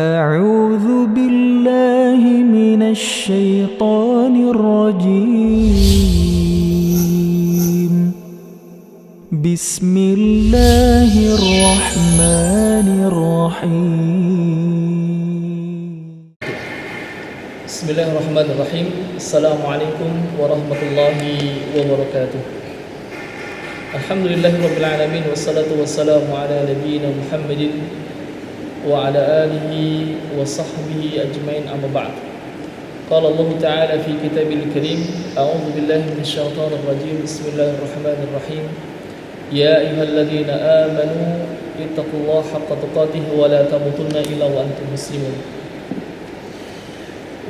أعوذ بالله من الشيطان الرجيم بسم الله الرحمن الرحيم بسم الله الرحمن الرحيم السلام عليكم ورحمة الله وبركاته الحمد لله رب العالمين والصلاة والسلام على نبينا محمد وعلى آله وصحبه أجمعين أما بعد قال الله تعالى في كتابه الكريم أعوذ بالله من الشيطان الرجيم بسم الله الرحمن الرحيم يا أيها الذين آمنوا اتقوا الله حق تقاته ولا تموتن إلا وأنتم مسلمون.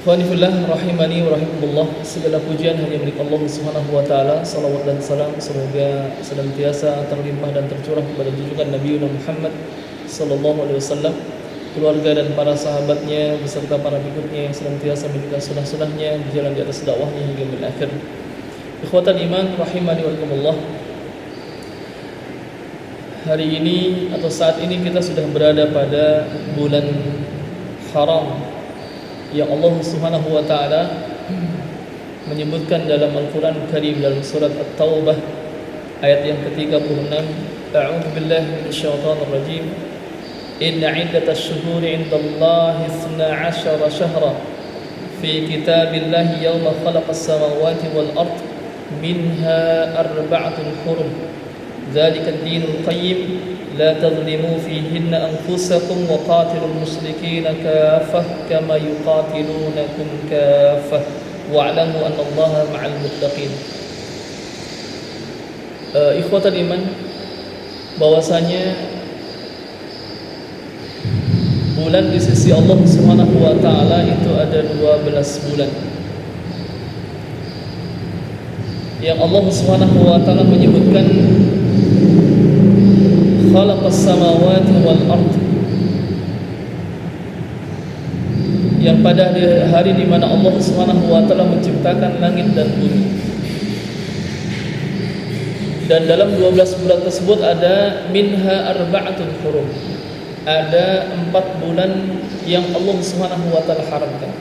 Ikhwani fillah rahimani wa rahimakumullah. Segala pujian hanya milik Allah Subhanahu wa taala. Salawat dan salam semoga senantiasa terlimpah dan tercurah kepada junjungan Nabi Muhammad sallallahu alaihi wasallam, keluarga dan para sahabatnya beserta para pengikutnya yang senantiasa menjaga sunnah-sunnahnya berjalan di atas dakwahnya hingga mil akhir. Ikhwatan iman rahimani wa rahimakumullah. Hari ini atau saat ini kita sudah berada pada bulan haram yang Allah Subhanahu wa taala menyebutkan dalam Al-Qur'an Karim dalam surat At-Taubah ayat yang ke-36. A'udzu billahi minasyaitonir rajim. Inna 'iddatash shuhuri 'indallahi 12 shahra fi kitabillahi yawma khalaqas samawati wal ard minha arba'atun hurum. Dzalikad dinul qayyim la tadhlimu fihinna anfusakum wa qatilul musyrikina kaffah kama yuqatilunakum kaffah wa'lamu annallaha ma'al muttaqin. Ikhwatal iman, bahwasanya bulan di sisi Allah Subhanahu wa taala itu ada 12 bulan yang Allah Subhanahu wa taala menyebutkan khalaqas samawati wal ard, yang pada hari di mana Allah Subhanahu wa taala menciptakan langit dan bumi. Dan dalam 12 bulan tersebut ada minha arba'atun hurum. Ada 4 bulan yang Allah Subhanahu wa taala haramkan.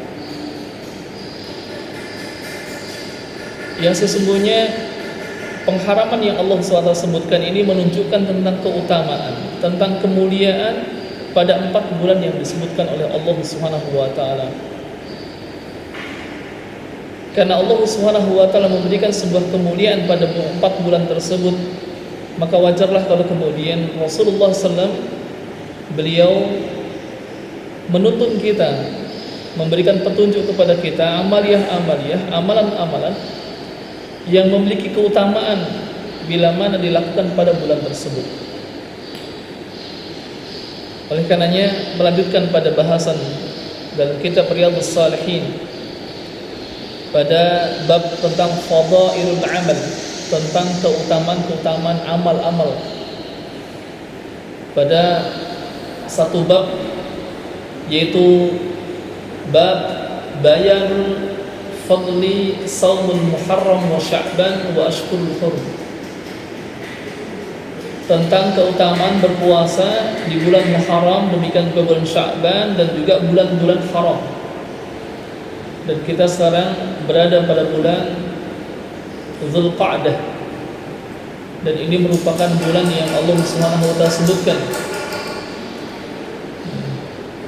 Yang sesungguhnya pengharaman yang Allah SWT sebutkan ini menunjukkan tentang keutamaan, tentang kemuliaan pada 4 bulan yang disebutkan oleh Allah Subhanahu wa taala. Karena Allah Subhanahu wa taala memberikan sebuah kemuliaan pada 4 bulan tersebut, maka wajarlah kalau kemudian Rasulullah SAW beliau menuntun kita, memberikan petunjuk kepada kita amaliyah, amalan-amalan yang memiliki keutamaan bila mana dilakukan pada bulan tersebut. Oleh karenanya melanjutkan pada bahasan dalam kitab Riyadhus Shalihin pada bab tentang fadailul amal, tentang keutamaan amal-amal. Pada satu bab yaitu bab bayan fadli saumul muharram wa sya'ban wa ashhurul hurum, tentang keutamaan berpuasa di bulan Muharram, demikian juga bulan Sya'ban dan juga bulan-bulan haram. Dan kita sekarang berada pada bulan Dzulqa'dah, dan ini merupakan bulan yang Allah Subhanahu wa taala sebutkan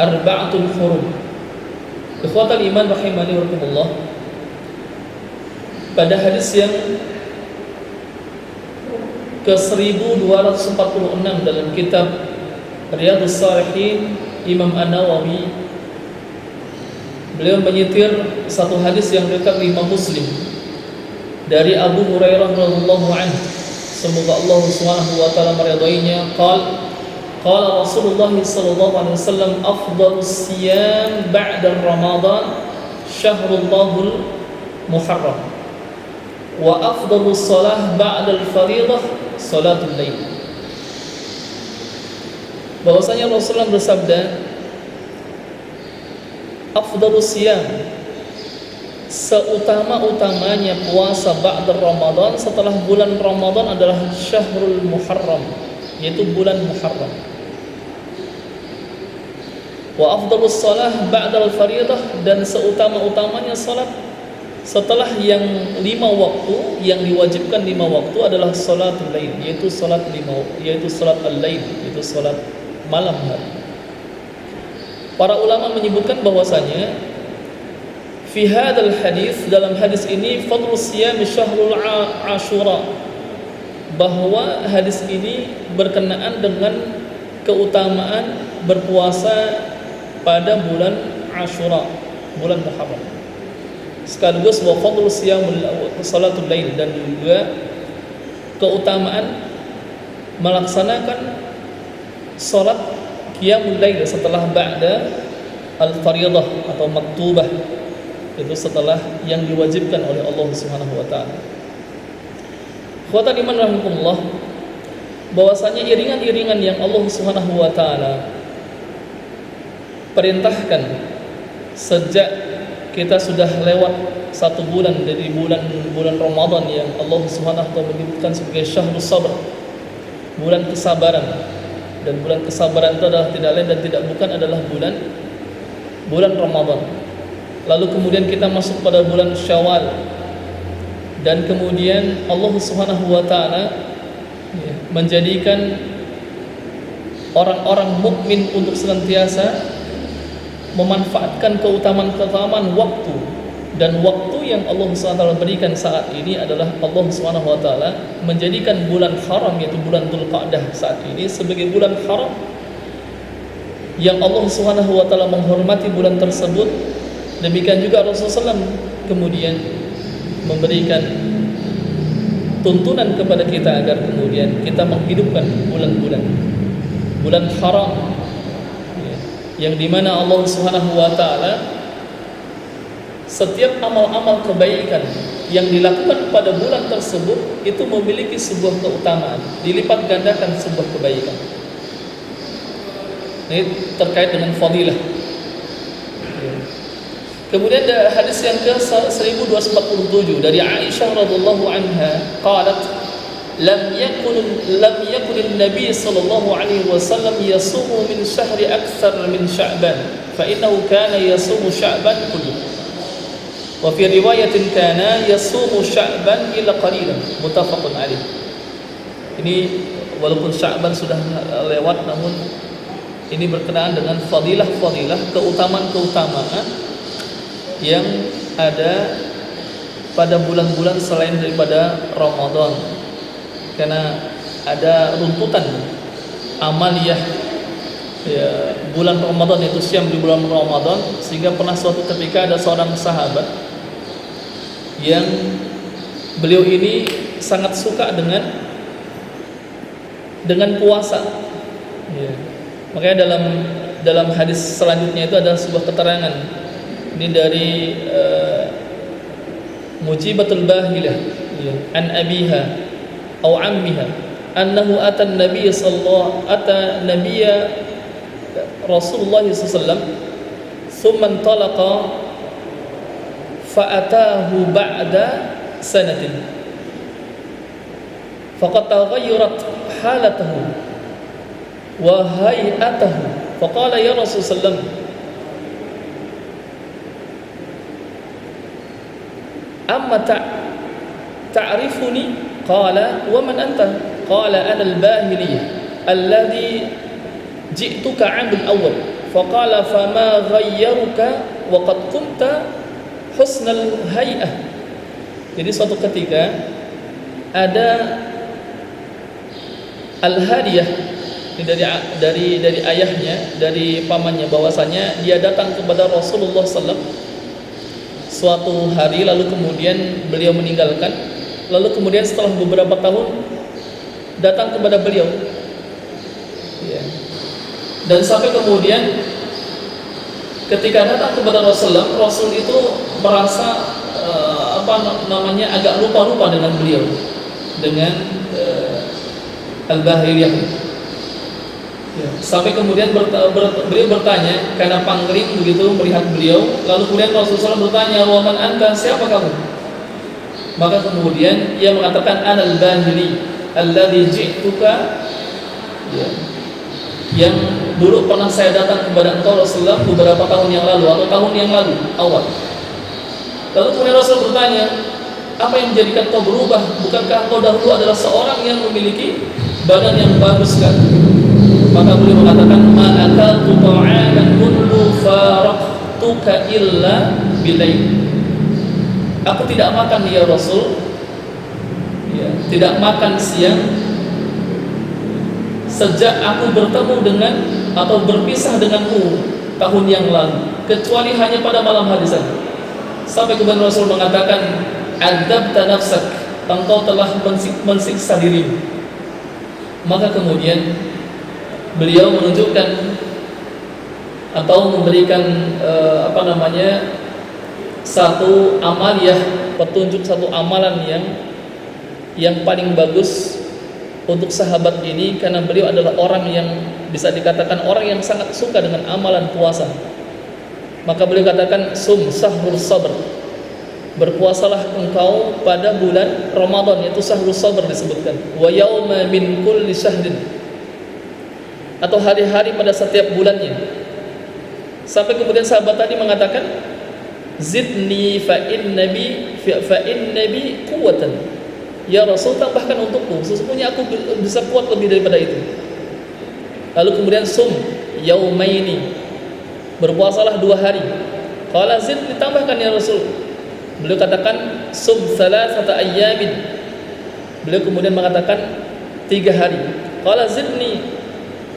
arba'atul hurum. Ikhwatal iman rahimani wa rahimakumullah. Pada hadis yang ke-1246 dalam kitab Riyadhus Shalihin Imam An-Nawawi, beliau menyetir satu hadis yang dekat Imam Muslim dari Abu Hurairah radhiyallahu anhu, semoga Allah Subhanahu wa taala meridainya. Qala Rasulullah sallallahu alaihi wasallam afdhalus siyam ba'da Ramadan syahrullahul muharram wa afdhalus shalah ba'da al-fardhah salatul lail. Bahwasanya Rasulullah bersabda, afdhalus siyam, seutama-utamanya puasa ba'da Ramadan, setelah bulan Ramadan, adalah syahrul muharram, yaitu bulan Muharram. Wa afdhalus shalah ba'dal fardhah, dan seutama-utamanya salat setelah yang 5 waktu, yang diwajibkan 5 waktu adalah salatul lail, yaitu salat al-lail, yaitu salat malam hari. Para ulama menyebutkan bahwasanya fi hadzal hadis, dalam hadis ini, fadlu siyam syahrul Asyura, bahwa hadis ini berkenaan dengan keutamaan berpuasa pada bulan Asyura, bulan Muharram. Sekaligus wa fadlu siyam salatul lail, dan juga keutamaan melaksanakan salat qiyamul lail setelah ba'da al-fardhah atau maktubah, itu setelah yang diwajibkan oleh Allah Subhanahu wa taala. Ikhwatan iman rahimakumullah, bahwasanya iringan-iringan yang Allah Subhanahu wa taala perintahkan sejak kita sudah lewat 1 bulan dari bulan Ramadan yang Allah Subhanahu wa taala menyebutkan sebagai syahrus sabr, bulan kesabaran. Dan bulan kesabaran itu adalah tidak lain dan tidak bukan adalah bulan Ramadan. Lalu kemudian kita masuk pada bulan Syawal, dan kemudian Allah Subhanahu wa taala menjadikan orang-orang mukmin untuk senantiasa memanfaatkan keutamaan waktu, dan waktu yang Allah SWT berikan saat ini adalah Allah SWT menjadikan bulan haram, yaitu bulan Dzulqa'dah saat ini, sebagai bulan haram yang Allah SWT menghormati bulan tersebut. Demikian juga Rasulullah SAW kemudian memberikan tuntunan kepada kita agar kemudian kita menghidupkan bulan haram, yang dimana Allah SWT setiap amal-amal kebaikan yang dilakukan pada bulan tersebut itu memiliki sebuah keutamaan, dilipat gandakan sebuah kebaikan. Ini terkait dengan fadilah. Kemudian ada hadis yang ke-1247 dari Aisyah radhiyallahu anha, qalat lam yakun an-nabi sallallahu alaihi wasallam yasumu min syahri akthar min Sya'ban, fa innahu kana yasumu Sya'ban kullahu. Wa fi riwayatin kana yasumu Sya'ban illa qalilan, muttafaqun alaih. Ini walaupun Sya'ban sudah lewat, namun ini berkenaan dengan fadilah-fadilah, keutamaan-keutamaan yang ada pada bulan-bulan selain daripada Ramadan. Karena ada runtutan amaliyah bulan Ramadan, itu siam di bulan Ramadan, sehingga pernah suatu ketika ada seorang sahabat yang beliau ini sangat suka dengan puasa. Makanya dalam hadis selanjutnya itu ada sebuah keterangan. Ini dari Mujibatul Bahilah an abiha atau ammiha annahu ata an-nabiy Rasulullah sallallahu thumma intalaqa fa atahu ba'da sanatin faqad taghayyarat halatuhu wa hay'atuhu faqala ya Rasul sallallahu amma ta'rifuni qala wa man anta qala ana al-bahiliyah alladhi ji'tuka 'amul awwal faqala fama ghayyaruka wa qad kunta husnal hay'ah. Jadi suatu ketika ada al-hadiyah dari ayahnya, dari pamannya, bahwasanya dia datang kepada Rasulullah sallallahu alaihi wasallam suatu hari, lalu kemudian beliau meninggalkan, lalu kemudian setelah beberapa tahun datang kepada beliau, dan sampai kemudian ketika datang kepada Rasulullah, Rasul itu merasa agak lupa dengan beliau, dengan Al-Bahiliyah. Sampai kemudian beliau bertanya karena pangling begitu melihat beliau, lalu kemudian Rasulullah bertanya, "Wa man anta?" Siapa kamu? Maka kemudian ia mengatakan, "Anal bahili alladzi ji'tuka yang dulu pernah saya datang kepada engkau Rasulullah beberapa tahun yang lalu atau tahun yang lalu awal. Lalu kemudian Rasul bertanya, apa yang menjadikan kau berubah? Bukankah kau dahulu adalah seorang yang memiliki badan yang bagus kan? Maka beliau mengatakan, ma'akaltu ta'aman mundu faraqtuka illa bilail. Aku tidak makan ya Rasul, ya, tidak makan siang sejak aku bertemu dengan atau berpisah denganmu tahun yang lalu, kecuali hanya pada malam hari saja. Sampai kemudian Rasul mengatakan, adzabta nafsak, engkau telah mensiksa dirimu. Maka kemudian beliau menunjukkan atau memberikan satu amaliyah, petunjuk satu amalan yang paling bagus untuk sahabat ini, karena beliau adalah orang yang bisa dikatakan orang yang sangat suka dengan amalan puasa. Maka beliau katakan, sum sahrul sabr, berpuasalah engkau pada bulan Ramadan, yaitu sahrul sabr disebutkan, wa yauma min kulli syahrin, atau hari-hari pada setiap bulannya. Sampai kemudian sahabat tadi mengatakan, zidni fa innabi quwwatan, ya Rasul, tambahkan untukku, sesungguhnya aku bisa kuat lebih daripada itu. Lalu kemudian sum yaumaini, berpuasalah 2 hari. Qala zid, ditambahkan ya Rasul. Beliau katakan sum thalathata ayyamin, beliau kemudian mengatakan 3 hari. Qala zidni,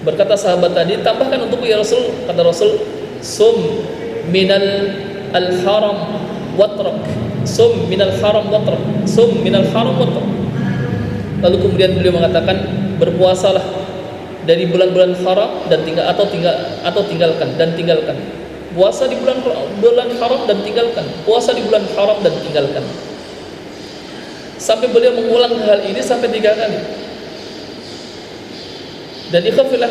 berkata sahabat tadi, tambahkan untukku ya Rasul. Kata Rasul, sum minal al-haram watrak, sum minal haram watrak, sum minal haram watrak. Lalu kemudian beliau mengatakan, berpuasalah dari bulan-bulan haram dan tinggalkan. Puasa di bulan haram dan tinggalkan. Puasa di bulan haram dan tinggalkan. Sampai beliau mengulang hal ini sampai 3 kali. Dan ikhwafillah,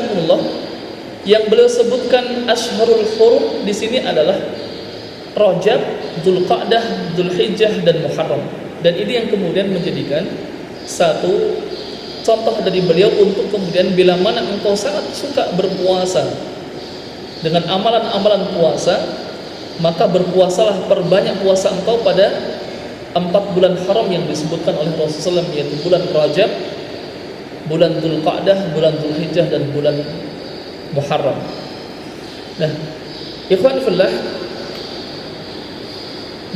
yang beliau sebutkan Ashharul Hurum di sini adalah Rajab, Dzulqa'dah, Dzulhijjah dan Muharram. Dan ini yang kemudian menjadikan satu contoh dari beliau untuk kemudian bila mana engkau sangat suka berpuasa dengan amalan-amalan puasa, maka berpuasalah, perbanyak puasa engkau pada 4 bulan haram yang disebutkan oleh Rasulullah SAW, yaitu bulan Rajab, bulan Dzulqa'dah, bulan Dzulhijjah dan bulan Muharram. Nah, ikhwan fillah,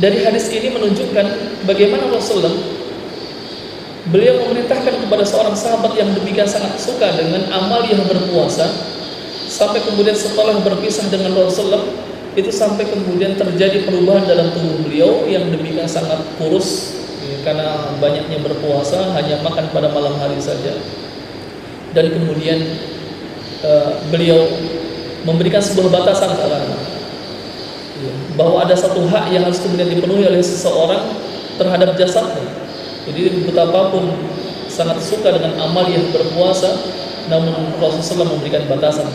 dari hadis ini menunjukkan bagaimana Rasulullah beliau memerintahkan kepada seorang sahabat yang demikian sangat suka dengan amal yang berpuasa, sampai kemudian setelah berpisah dengan Rasulullah itu sampai kemudian terjadi perubahan dalam tubuh beliau yang demikian sangat kurus, karena banyaknya berpuasa, hanya makan pada malam hari saja. Dan kemudian beliau memberikan sebuah batasan bahwa ada satu hak yang harus kemudian dipenuhi oleh seseorang terhadap jasadnya. Jadi betapapun sangat suka dengan amal yang berpuasa, namun Rasulullah memberikan batasan.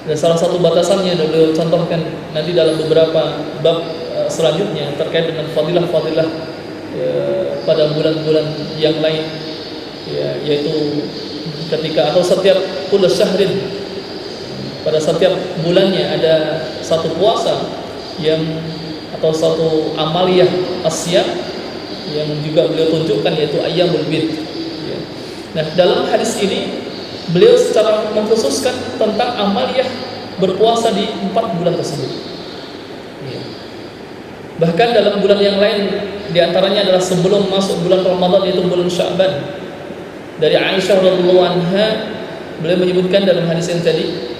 Dan salah satu batasannya beliau contohkan nanti dalam beberapa bab selanjutnya terkait dengan fadilah-fadilah pada bulan-bulan yang lain, yaitu ketika atau setiap kullu syahrin, pada setiap bulannya ada satu puasa yang atau satu amaliyah asyam yang juga beliau tunjukkan, yaitu ayyamul bid. Nah, dalam hadis ini beliau secara mengkhususkan tentang amaliyah berpuasa di 4 bulan tersebut. Bahkan dalam bulan yang lain, diantaranya adalah sebelum masuk bulan Ramadan, yaitu bulan Sya'ban. Dari Aisyah radhiyallahu anha, beliau menyebutkan dalam hadis yang tadi,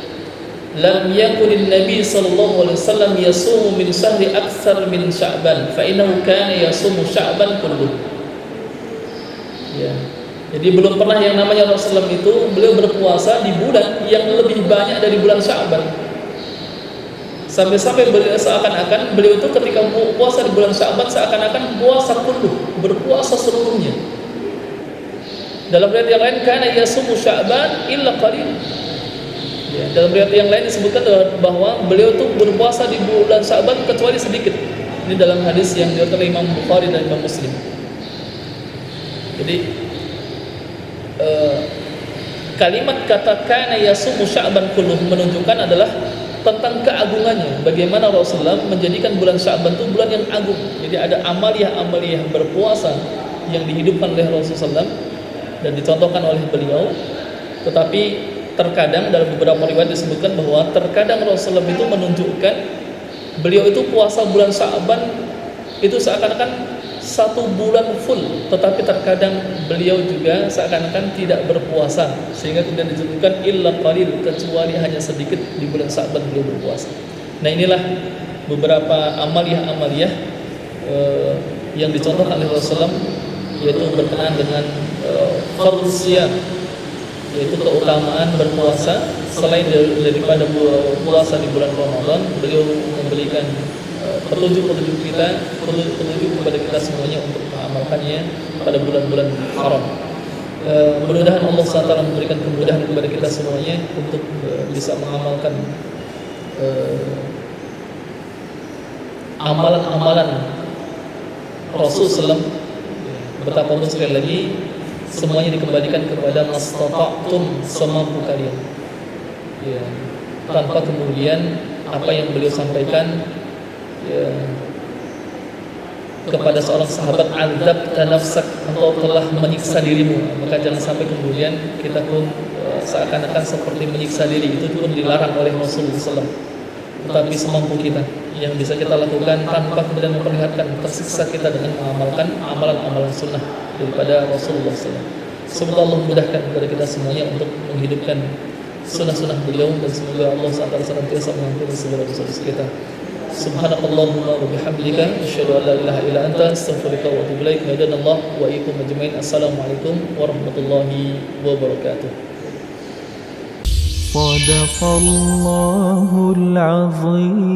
lam yakunil nabi sallallahu alaihi wasallam yasumu min syahri aktsar min Sya'ban, fa innahu kana yasumu Sya'ban kulluh. Jadi belum pernah yang namanya Rasulullah itu beliau berpuasa di bulan yang lebih banyak dari bulan Sya'ban. Sampai-sampai seakan-akan beliau itu ketika puasa di bulan Sya'ban seakan-akan puasa kulluh, berpuasa seluruhnya. Dalam riwayat yang lain, kana yasumu Sya'ban illa qalil. Dalam riwayat yang lain disebutkan bahwa beliau itu berpuasa di bulan Sya'ban kecuali sedikit. Ini dalam hadis yang diriwayatkan oleh Imam Bukhari dan Imam Muslim. Jadi kalimat kata kana yasumu Sya'ban kulluh menunjukkan adalah tentang keagungannya, bagaimana Rasulullah menjadikan bulan Sya'ban itu bulan yang agung. Jadi ada amaliyah berpuasa yang dihidupkan oleh Rasulullah SAW dan dicontohkan oleh beliau. Tetapi terkadang dalam beberapa riwayat disebutkan bahwa terkadang Rasulullah itu menunjukkan beliau itu puasa bulan Sya'ban itu seakan-akan 1 bulan full, tetapi terkadang beliau juga seakan-akan tidak berpuasa, sehingga kemudian disebutkan illa qalil, kecuali hanya sedikit di bulan Sya'ban beliau berpuasa. Nah, inilah beberapa amaliyah yang dicontohkan oleh Rasulullah, yaitu berkenaan dengan fardhu siyam, yaitu keutamaan berpuasa selain daripada puasa di bulan Ramadan. Beliau memberikan petunjuk kepada kita semuanya untuk mengamalkannya pada bulan-bulan haram. Mudah-mudahan Allah SWT memberikan kemudahan kepada kita semuanya untuk bisa mengamalkan amalan-amalan Rasulullah SAW. Betapapun sekali lagi semuanya dikembalikan kepada mastata'tum, semampu kalian, ya, tanpa kemudian apa yang beliau sampaikan, ya, kepada seorang sahabat, adzabta nafsak, engkau telah menyiksa dirimu. Maka jangan sampai kemudian kita pun seakan-akan seperti menyiksa diri. Itu pun dilarang oleh Rasulullah SAW. Tetapi semampu kita yang bisa kita lakukan tanpa kemudian memperlihatkan tersiksa kita dengan mengamalkan amalan-amalan sunnah daripada Rasulullah SAW. Semoga Allah mudahkan kepada kita semuanya untuk menghidupkan sunnah-sunnah beliau, dan semoga Allah SWT senantiasa mengampuni segala dosa-dosa kita. Subhanakallahumma wa bihamdika asyhadu an la ilaha illa anta astaghfiruka wa atubu ilaik. Hadanallahu wa iyyakum ajmain. Assalamualaikum warahmatullahi wabarakatuh. Sadaqallahul azim.